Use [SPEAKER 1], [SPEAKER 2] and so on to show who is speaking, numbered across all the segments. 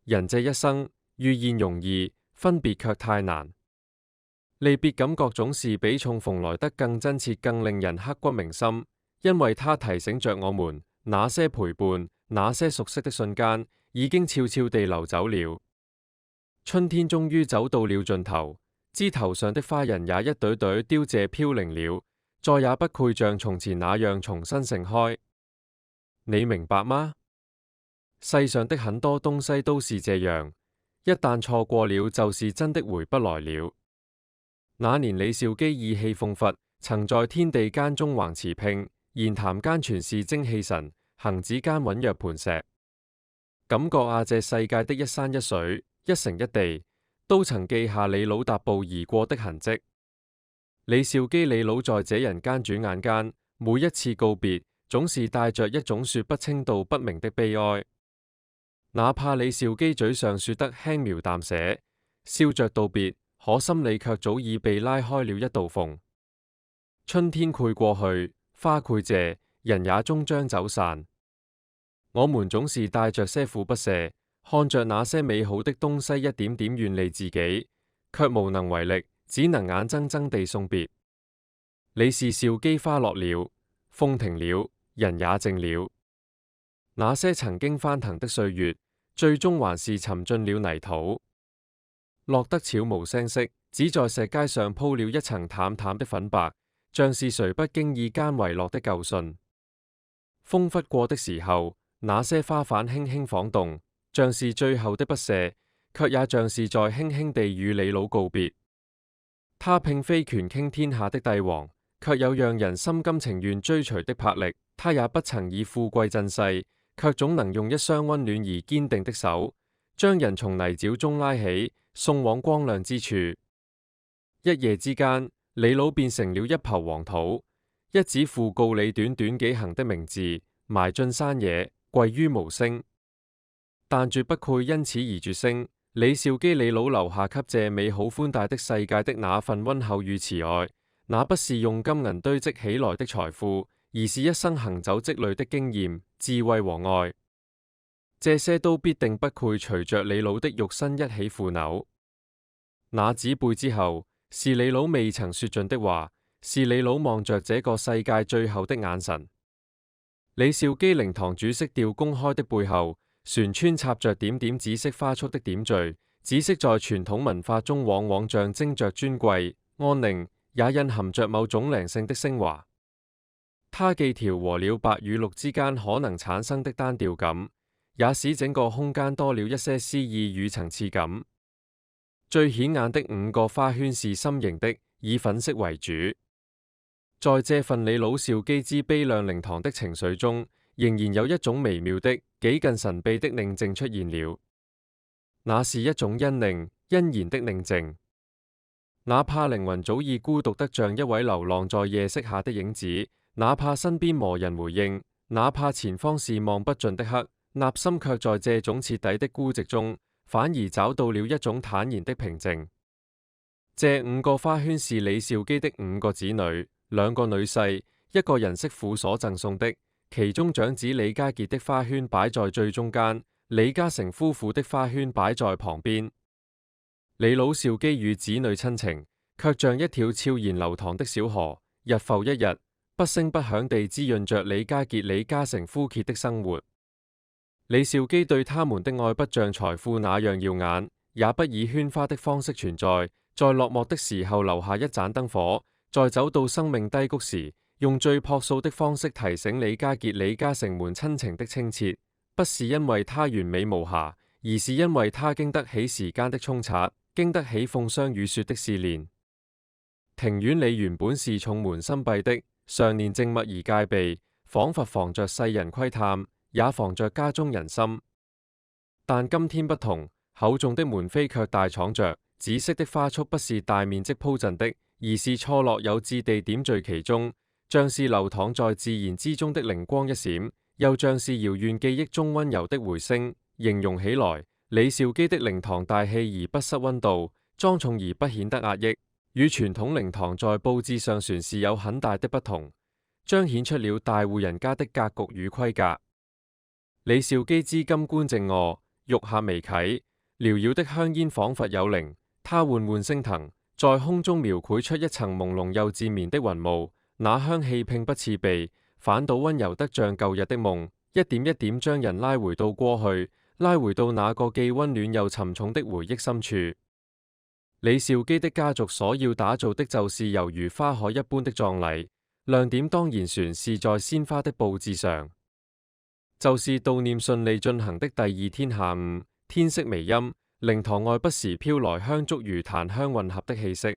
[SPEAKER 1] 人這一生，遇見容易，分別卻太難。離別感覺總是比重逢來得更真切，更令人刻骨銘心，因為它提醒着我們，那些陪伴，那些熟悉的瞬間，已經悄悄地流走了。春天終於走到了盡頭，枝頭上的花人也一朵朵凋謝飄零了，再也不會像從前那樣重新盛開。你明白嗎？世上的很多東西都是這樣，一旦錯過了，就是真的回不來了。那年李兆基意氣風發，曾在天地間縱橫馳騁，言談間全是精氣神，行止間穩若磐石。感覺啊，這世界的一山一水，一城一地，都曾記下李老踏步而過的痕跡。李兆基李老在這人間轉眼間，每一次告別，總是帶着一種說不清道不明的悲哀。哪怕李兆基嘴上說得輕描淡寫，笑着道別，可心裏卻早已被拉開了一道縫。春天潰過去，花潰謝，人也終將走散。我們總是帶着些苦不捨，看着那些美好的東西一點點遠離自己，卻無能為力，只能眼睜睜地送別。李氏兆基花落了，風停了，人也靜了。那些曾經翻騰的歲月，最終還是沉進了泥土，落得悄無聲息，只在石階上鋪了一層淡淡的粉白，像是誰不經意間遺落的舊信。風拂過的時候，那些花瓣輕輕晃動，像是最後的不捨，卻也像是在輕輕地與李老告別。他並非權傾天下的帝王，卻有讓人心甘情願追隨的魄力。他也不曾以富貴振世，卻總能用一雙溫暖而堅定的手，將人從泥沼中拉起，送往光亮之處。一夜之間，李老變成了一抔黃土，一紙訃告你短短幾行的名字，埋進山野，貴於無聲。但絕不愧因此而絕聲。李兆基李老留下給這美好寬大的世界的那份溫厚與慈愛，那不是用金銀堆積起來的財富，而是一生行走積累的經驗、智慧和愛。這些都必定不愧隨着李老的肉身一起腐朽。那紙背之後，是李老未曾說盡的話，是李老望着這個世界最後的眼神。李兆基靈堂主色調公開的背後，船穿插着點點紫色花束的點綴，紫色在傳統文化中往往象徵着尊貴、安寧，也蘊含着某種靈性的升華。它既調和了白與綠之間可能產生的單調感，也使整個空間多了一些詩意與層次感。最顯眼的5個花圈是心形的，以粉色為主。在這份李老兆基之悲亮靈堂的情緒中，仍然有一種微妙的、幾近神秘的寧靜出現了。那是一種因寧、欣然的寧靜。哪怕靈魂早已孤獨得像一位流浪在夜色下的影子，哪怕身邊無人回應，哪怕前方是望不盡的黑，內心卻在這種徹底的孤寂中，反而找到了一種坦然的平靜。這5個花圈是李兆基的5個子女，2個女婿，一個人媳婦所贈送的。其中長子李家傑的花圈擺在最中間，李嘉誠夫婦的花圈擺在旁邊。李老兆基與子女親情，卻像一條悄然流淌的小河，日復一日，不聲不響地滋潤着李家傑李嘉誠夫妻的生活。李兆基對他們的愛不像財富那樣耀眼，也不以喧嘩的方式存在，在落寞的時候留下一盞燈火，在走到生命低谷時，用最樸素的方式提醒李家傑李嘉誠們親情的清澈，不是因為他完美無瑕，而是因為他經得起時間的沖刷，經得起風霜雨雪的試煉。庭院裏原本是重門深閉的，常年靜默而戒備，仿佛防着世人窺探，也防着家中人心。但今天不同，厚重的門扉卻大敞着，紫色的花束不是大面積鋪陣的，而是錯落有致地點綴其中。像是流淌在自然之中的靈光一閃，又像是遙遠記憶中溫柔的回聲。形容起來，李兆基的靈堂大氣而不失溫度，莊重而不顯得壓抑，與傳統靈堂在佈置上算是有很大的不同，彰顯出了大戶人家的格局與規格。李兆基之金冠靜臥，玉下微啟，繚繞的香煙仿佛有靈。他緩緩升騰，在空中描繪出一層朦朧又漸綿的雲霧。那香氣並不刺鼻，反倒溫柔得像舊日的夢，一點一點將人拉回到過去，拉回到那個既溫暖又沉重的回憶深處。李兆基的家族所要打造的就是猶如花海一般的葬禮，亮點當然全是在鮮花的佈置上。就是悼念順利進行的第二天下午，天色微陰，靈堂外不時飄來香燭與檀香混合的氣息。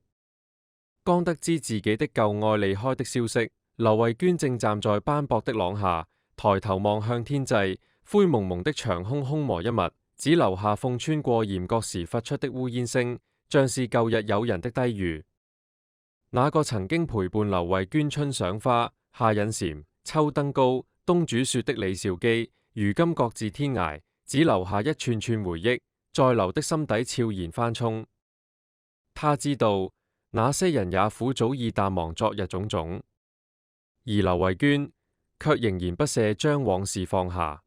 [SPEAKER 1] 剛得知自己的舊愛離開的消息，劉慧娟正站在斑駁的廊下，抬頭望向天際，灰蒙蒙的長空空無一物，只留下鳳穿過鹽角時發出的烏煙聲，像是舊日友人的低語。那個曾經陪伴劉慧娟春賞花、夏飲禪、秋登高、冬煮雪的李兆基，如今各自天涯，只留下一串串回憶，在劉的心底悄然翻衝。他知道那些人也苦早已淡忘昨日種種，而劉慧娟卻仍然不捨將往事放下。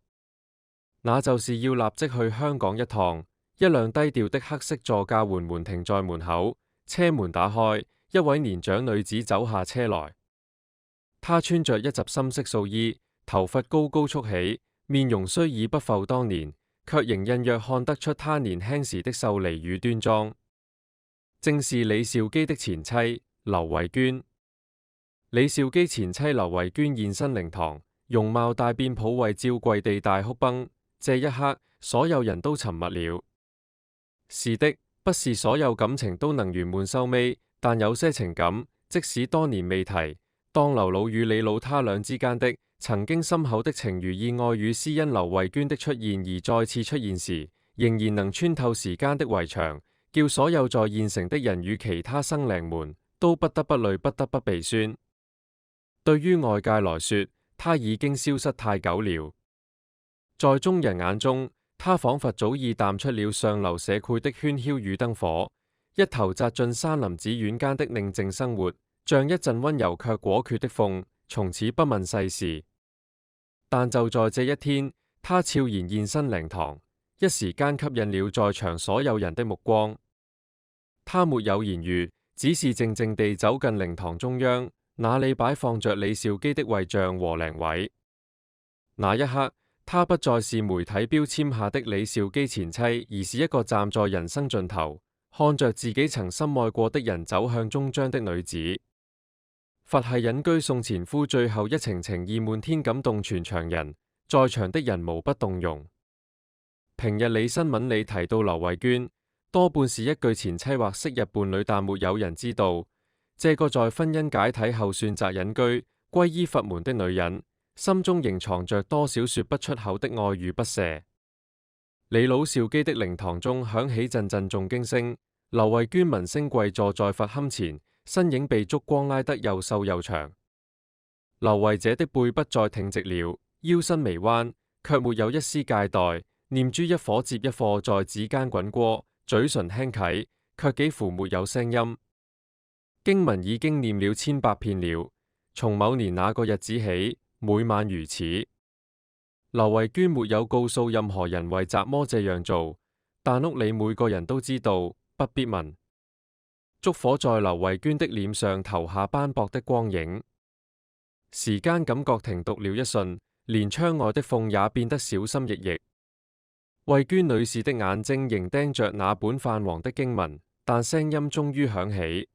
[SPEAKER 1] 那就是要立即去香港一趟。一輛低調的黑色座駕緩緩停在門口，車門打開，一位年長女子走下車來。她穿着一襲深色素衣，頭髮高高束起，面容雖已不復當年，卻仍隱約看得出她年輕時的秀麗與端莊。正是李兆基的前妻劉慧娟。李兆基前妻劉慧娟現身靈堂，容貌大變，抱為照櫃地大哭崩。這一刻，所有人都沉默了。是的，不是所有感情都能圓滿收尾，但有些情感，即使多年未提，當劉老與李老他倆之間的曾經深厚的情如意愛與私因劉慧娟的出現而再次出現時，仍然能穿透時間的圍牆，叫所有在現成的人與其他生靈們都不得不淚，不得不鼻酸。對於外界來說，他已經消失太久了，在中人眼中，他仿佛早已淡出了上流社會的喧囂與燈火，一頭扎進山林寺院間的寧靜生活，像一陣溫柔卻果決的風，從此不問世事。但就在這一天，他悄然現身靈堂，一時間吸引了在場所有人的目光。他沒有言語，只是靜靜地走近靈堂中央，那裡擺放着李兆基的遺像和靈位。那一刻，她不再是媒體標籤下的李兆基前妻，而是一個站在人生盡頭，看着自己曾深愛過的人走向終章的女子。佛系隱居送前夫最後一程情意滿天，感動全場人，在場的人無不動容。平日里新聞裡提到劉慧娟，多半是一句前妻或昔日伴侶，但沒有人知道，這個在婚姻解體後選擇隱居、皈依佛門的女人，心中仍藏着多少說不出口的愛與不捨。李老兆基的靈堂中響起陣陣誦經聲，劉慧娟聞聲跪坐在佛龕前，身影被燭光拉得又瘦又長。劉慧姐的背不再挺直了，腰身微彎，卻沒有一絲懈怠，念珠一顆接一顆在指間滾過，嘴唇輕啟，卻幾乎沒有聲音。經文已經念了千百遍了，從某年那個日子起，每晚如此。劉慧娟沒有告訴任何人為什麼這樣做，但屋裏每個人都知道，不必問。燭火在劉慧娟的臉上投下斑駁的光影，時間感覺停頓了一瞬，連窗外的風也變得小心翼翼。慧娟女士的眼睛仍盯着那本泛黃的經文，但聲音終於響起。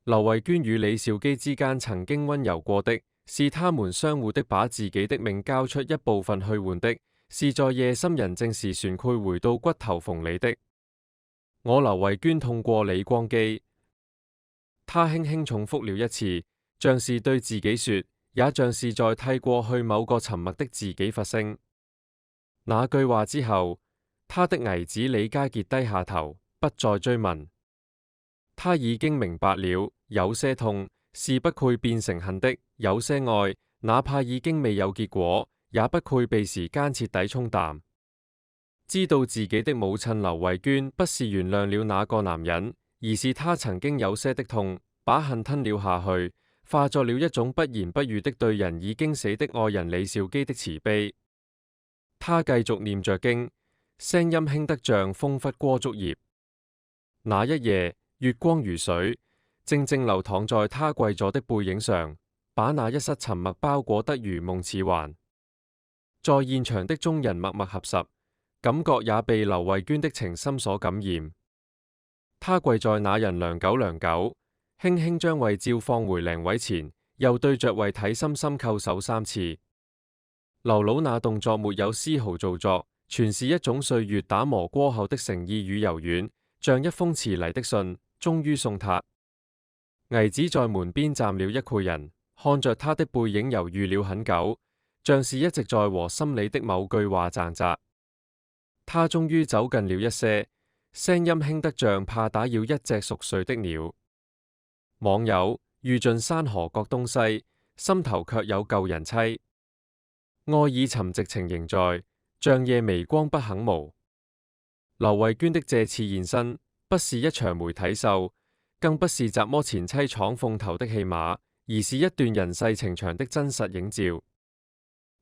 [SPEAKER 1] 劉慧娟與李兆基之間曾經溫柔過的，是他們相互的把自己的命交出一部分去換的，是在夜深人靜時旋潰回到骨頭縫裡的。我劉慧娟痛過李光基，他輕輕重複了一次，像是對自己說，也像是在替過去某個沉默的自己發聲。那句話之後，他的兒子李家傑低下頭，不再追問。他已經明白了，有些痛是不配變成恨的，有些愛哪怕已經未有結果，也不配被時間徹底沖淡。知道自己的母親劉慧娟不是原諒了那個男人，而是他曾經有些的痛，把恨吞了下去，化作了一種不言不語的對人已經死的愛人李兆基的慈悲。他繼續念着經，聲音輕得像風拂過竹葉。那一夜，月光如水，靜靜流淌在他跪坐的背影上，把那一室沉默包裹得如夢似幻。在現場的眾人默默合十，感覺也被劉慧娟的情深所感染。他跪在那人良久良久，輕輕將遺照放回靈位前，又對着遺體深深叩首3次。劉老那動作沒有絲毫做作，全是一種歲月打磨過後的誠意與柔軟，像一封遲嚟的信，終於送達。危子在門邊站了一潰人，看着他的背影猶豫了很久，像是一直在和心裏的某句話掙扎。他終於走近了一些，聲音輕得像怕打擾一隻熟睡的鳥。網友遇盡山河各東西，心頭卻有舊人妻。愛已沉寂情仍在，像夜微光不肯無。劉慧娟的這次現身，不是一場媒體秀，更不是折磨前妻闖風頭的戲碼，而是一段人世情長的真實映照。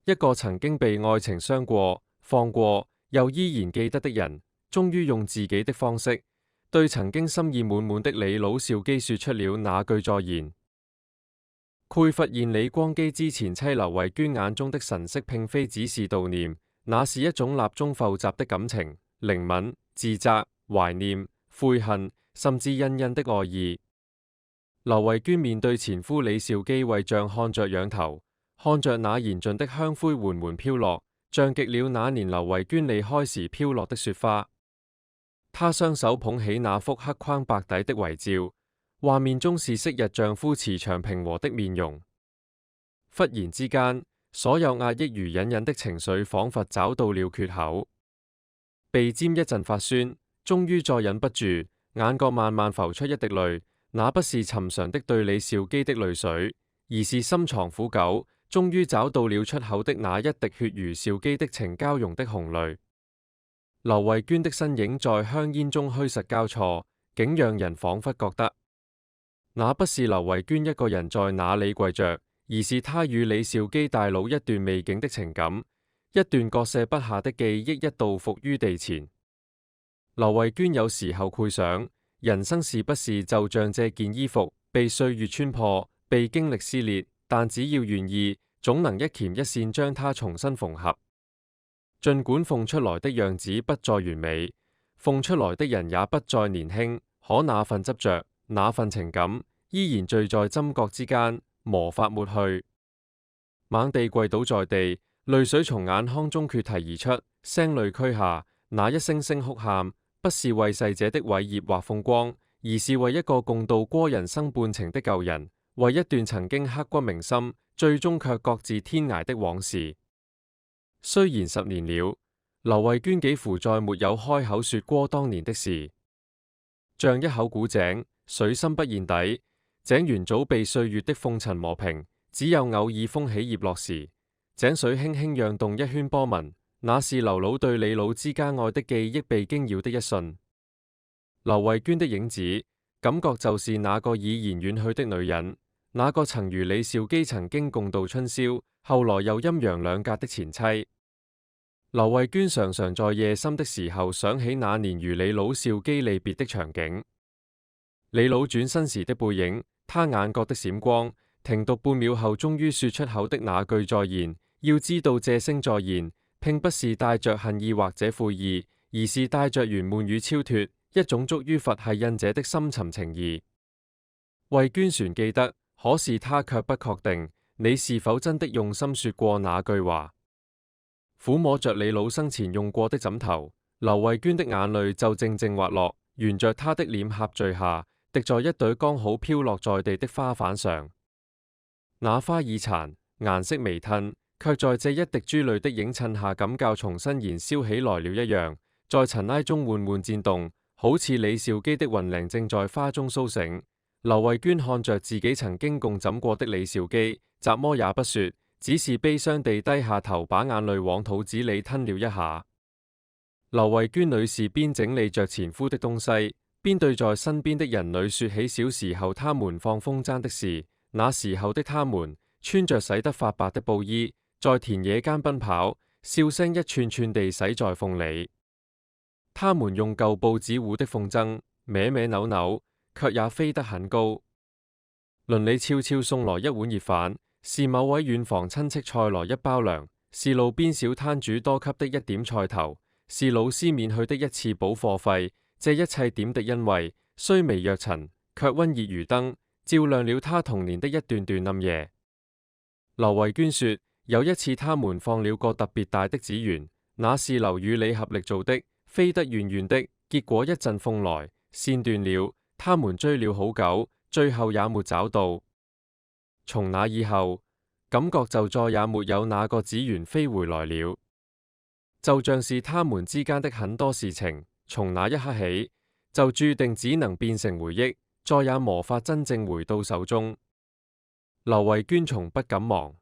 [SPEAKER 1] 一個曾經被愛情傷過、放過，又依然記得的人，終於用自己的方式，對曾經心意滿滿的李老少基說出了那句再言。倍發現李光基之前妻劉慧娟眼中的神色，並非只是悼念，那是一種蠟中浮雜的感情，靈敏、自責、懷念、悔恨，甚至隱隱的愛意。劉慧娟面對前夫李兆基，為像看着仰頭，看着那燃盡的香灰緩緩飄落，像極了那年劉慧娟離開時飄落的雪花。她雙手捧起那幅黑框白底的遺照，畫面中是昔日丈夫慈祥平和的面容。忽然之間，所有壓抑如隱隱的情緒仿佛找到了缺口。鼻尖一陣發酸，終於再忍不住，眼角慢慢浮出一滴淚。那不是尋常的對李兆基的淚水，而是深藏苦久，終於找到了出口的那一滴血如兆基的情交融的紅淚。劉慧娟的身影在香煙中虛實交錯，竟讓人仿佛覺得那不是劉慧娟一個人在那裏跪着，而是她與李兆基大佬一段未竟的情感，一段割捨不下的記憶一度伏於地前。劉慧娟有時候會想，人生是不是就像這件衣服，被歲月穿破，被經歷撕裂，但只要願意，總能一鉗一線將它重新縫合。儘管縫出來的樣子不再完美，縫出來的人也不再年輕，可那份執着，那份情感，依然聚在針閣之間，磨發抹去。猛地跪倒在地，淚水從眼眶中決堤而出，聲淚俱下，那一聲聲哭喊，不是為逝者的偉業或風光，而是為一個共度過人生半程的舊人，為一段曾經刻骨銘心，最終卻各自天涯的往事。雖然10年了，劉慧娟幾乎再沒有開口說過當年的事，像一口古井，水深不見底，井緣早被歲月的風塵磨平，只有偶爾風起葉落時，井水輕輕揚動一圈波紋，那是劉老對李老之間愛的記憶被驚擾的一瞬。劉慧娟的影子，感覺就是那個已然遠去的女人，那個曾與李兆基曾經共度春宵，後來又陰陽兩隔的前妻。劉慧娟常常在夜深的時候想起那年與李老兆基離別的場景，李老轉身時的背影，他眼角的閃光，停讀半秒後終於說出口的那句再言。要知道這聲再言，並不是帶着恨意或者悔意，而是帶着圓滿與超脫，一種築於佛系印者的深沉情誼。慧娟船記得，可是她卻不確定，你是否真的用心說過那句話。撫摸着李老生前用過的枕頭，劉慧娟的眼淚就靜靜滑落，沿着他的臉頰墜下，滴在一朵剛好飄落在地的花瓣上。那花已殘，顏色微褪，卻在這一滴珠淚的映襯下，感覺重新燃燒起來了一樣，在塵埃中緩緩漸動，好似李兆基的魂靈正在花中甦醒。劉慧娟看着自己曾經共枕過的李兆基，怎麼也不說，只是悲傷地低下頭，把眼淚往肚子裏吞了一下。劉慧娟女士邊整理着前夫的東西，邊對在身邊的人裏說起小時候他們放風箏的事。那時候的他們穿着洗得發白的布衣，在田野間奔跑，笑聲一串串地洗在鳳裏。他們用舊報紙糊的風箏，歪歪扭扭，卻也飛得很高。鄰里悄悄送來一碗熱飯，是某位遠房親戚菜來一包糧，是路邊小攤主多給的一點菜頭，是老師免去的一次補課費。這一切點滴恩惠，雖微若塵，卻溫熱如燈，照亮了他童年的一段段暗夜。劉慧娟說，有一次他們放了個特別大的紙鳶，那是劉與李合力做的，飛得遠遠的，結果一陣風來，線斷了，他們追了好久，最後也沒找到。從那以後，感覺就再也沒有那個紙鳶飛回來了，就像是他們之間的很多事情，從那一刻起，就注定只能變成回憶，再也無法真正回到手中。劉慧娟從不敢忘，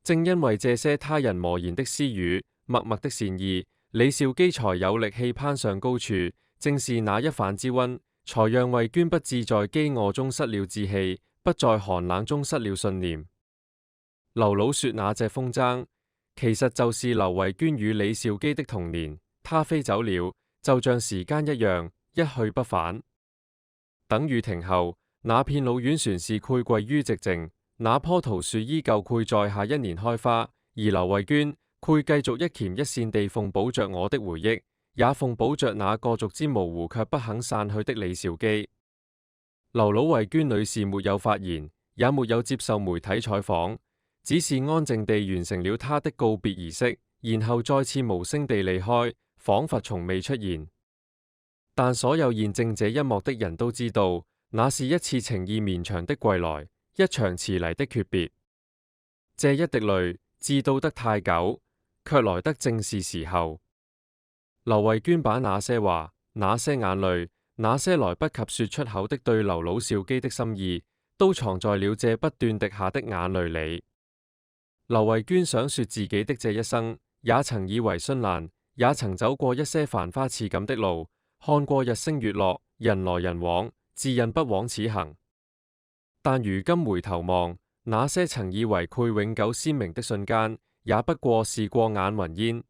[SPEAKER 1] 正因為這些他人磨言的私語、默默的善意，李兆基才有力氣攀上高處。正是那一飯之溫，才讓慧娟不致在飢餓中失了志氣，不在寒冷中失了信念。劉老說那隻風箏，其實就是劉慧娟與李兆基的童年。他飛走了，就像時間一樣，一去不返。等雨停後，那片老院船是潰桂於寂靜，那棵桃樹依舊攰在下一年開花，而劉慧娟攰繼續一鉗一線地縫補着我的回憶，也縫補着那個逐之模糊卻不肯散去的李兆基。劉老慧娟女士沒有發言，也沒有接受媒體採訪，只是安靜地完成了她的告別儀式，然後再次無聲地離開，仿佛從未出現。但所有現正這一幕的人都知道，那是一次情意綿長的歸來，一場遲嚟的訣別。這一滴淚至到得太久，卻來得正是時候。劉慧娟把那些話、那些眼淚、那些來不及說出口的對劉老少基的心意，都藏在了這不斷滴下的眼淚裏。劉慧娟想說自己的這一生，也曾以為絢爛，也曾走過一些繁花似錦的路，看過日升月落，人來人往，自認不枉此行。但如今回頭望，那些曾以為會永久鮮明的瞬間，也不過是過眼雲煙。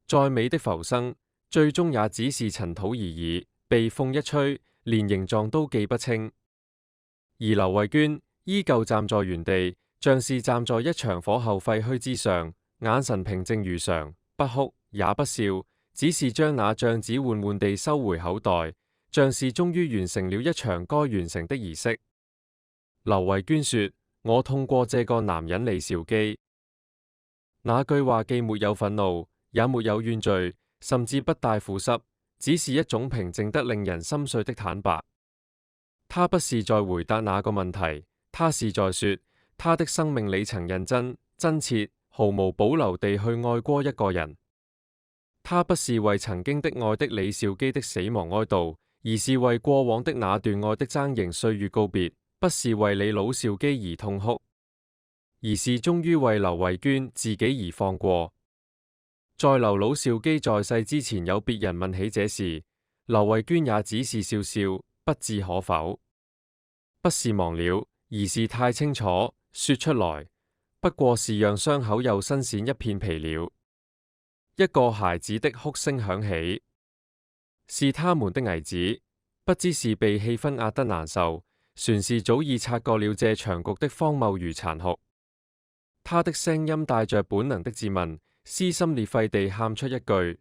[SPEAKER 1] 再美的浮生，最終也只是塵土而已，被風一吹，連形狀都記不清。而劉慧娟依舊站在原地，像是站在一場火候廢墟之上，眼神平靜如常，不哭也不笑，只是將那帳子緩緩地收回口袋，像是終於完成了一場該完成的儀式。劉慧娟說：我痛過這個男人李兆基。那句話既沒有憤怒，也沒有怨罪，甚至不帶苦澀，只是一種平靜得令人心碎的坦白。他不是在回答那個問題，他是在說，他的生命里曾認真、真切、毫無保留地去愛過一個人。他不是為曾經的愛的李兆基的死亡哀悼，而是為過往的那段愛的爭迎歲月告別。不是為李老兆基而痛哭，而是終於為劉慧娟自己而放過。在劉老兆基在世之前，有別人問起這事，劉慧娟也只是笑笑，不置可否。不是忘了，而是太清楚，說出來不過是讓傷口又新鮮一片皮了。一個孩子的哭聲響起，是他們的兒子，不知是被氣氛壓得難受，船是早已察覺了這場局的荒謬與殘酷。他的聲音帶着本能的質問，撕心裂肺地喊出一句：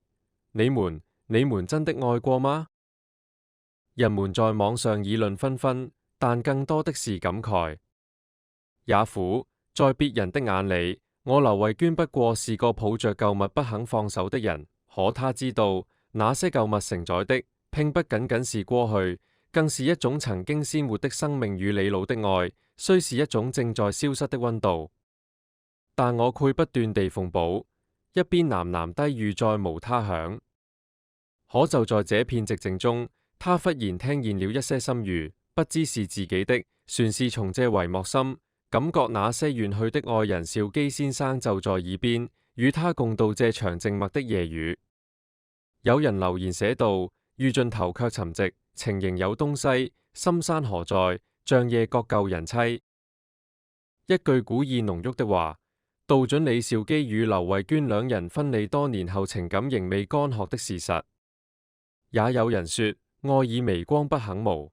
[SPEAKER 1] 你們真的愛過嗎？人們在網上議論紛紛，但更多的是感慨。也苦，在別人的眼裏，我劉慧娟不過是個抱着舊物不肯放手的人。可他知道，那些舊物承載的，並不僅僅是過去，更是一種曾經鮮活的生命與你老的愛，雖是一種正在消失的溫度。但我卻不斷地縫補，一邊喃喃低語再無他響。可就在這片寂靜中，他忽然聽見了一些心語，不知是自己的，旋是從這帷幕心，感覺那些遠去的愛人兆基先生就在耳邊，與他共度這場靜默的夜雨。有人留言寫道：遇盡頭卻沉寂，情仍有東西，深山何在？像夜覺舊人妻。一句古意濃郁的話，道準李兆基與劉慧娟兩人分離多年後情感仍未乾涸的事實。也有人說愛以微光不肯無。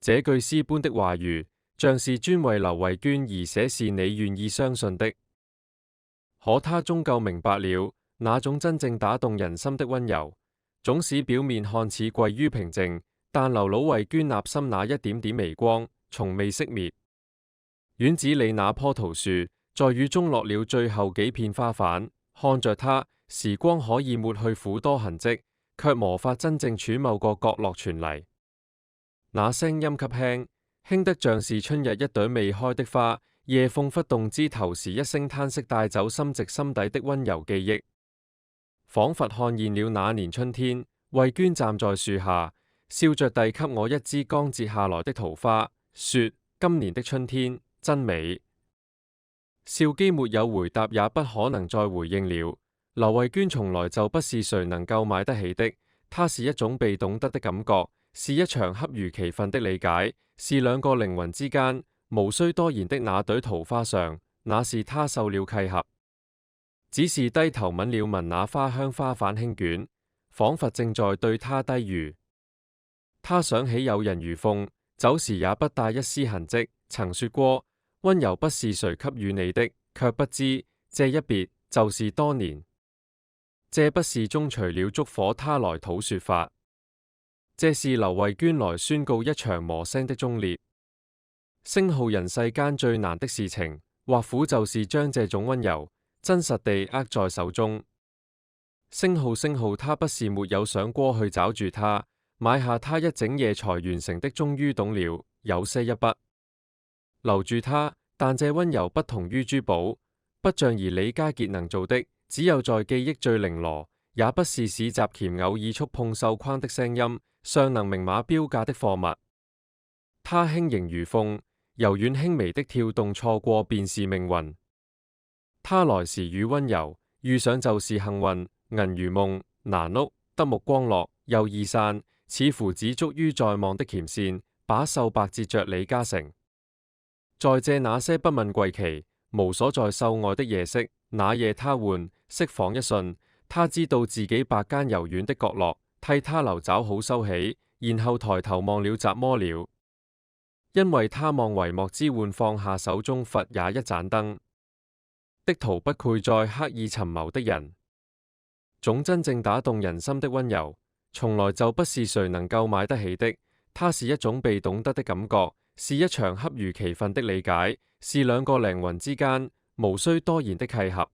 [SPEAKER 1] 這句詩般的話語，像是專為劉慧娟而寫，是你願意相信的。可他終究明白了，那種真正打動人心的溫柔，總使表面看似貴於平靜，但劉老慧娟內心那一點點微光，從未熄滅。院子裏那棵桃樹，在雨中落了最後幾片花瓣，看着它，時光可以抹去苦多痕跡，卻無法真正觸某個角落傳嚟。那聲音極輕，輕得像是春日一朵未開的花，夜風拂動枝頭時一聲嘆息，帶走深植心底的溫柔記憶。仿佛看見了那年春天，慧娟站在樹下，笑着遞給我一支剛折下來的桃花，說：今年的春天真美。少基沒有回答，也不可能再回應了。劉慧娟從來就不是誰能夠買得起的，她是一種被懂得的感覺，是一場恰如其分的理解，是兩個靈魂之間無需多言的那朵桃花上，那是她受了契合，只是低頭吻了聞那花香，花瓣輕捲，仿佛正在對她低語。她想起有人如風，走時也不帶一絲痕跡，曾說過溫柔不是誰給予你的，卻不知這一別就是多年。這不是終除了燭火，他來討說法，這是劉慧娟來宣告一場無聲的終裂。星號人世間最難的事情，或苦就是將這種溫柔真實地握在手中。星號，他不是沒有想過去找住他，買下他一整夜才完成的，終於懂了，有些一筆留住他，但這溫柔不同於珠寶，不像而李家傑能做的。只有在記憶最綾羅，也不是市集鉗偶爾觸碰繡框的聲音，尚能明碼標價的貨物。它輕盈如風，柔軟輕微的跳動，錯過便是命運。它來時與溫柔，遇上就是幸運。銀如夢，難屋，得目光落，又易散，似乎只觸於在望的鉗線，把繡白折着李嘉誠。在這那些不問貴奇，無所在繡外的夜色，那夜他喚釋放一瞬，他知道自己白間柔軟的角落，替他留找好收起，然後抬頭望了雜麼了，因為他望帷幕之換，放下手中佛也一盞燈的圖，不愧在刻意尋謀的人。總真正打動人心的溫柔，從來就不是誰能夠買得起的，它是一種被懂得的感覺，是一場恰如其分的理解，是兩個靈魂之間無需多言的契合。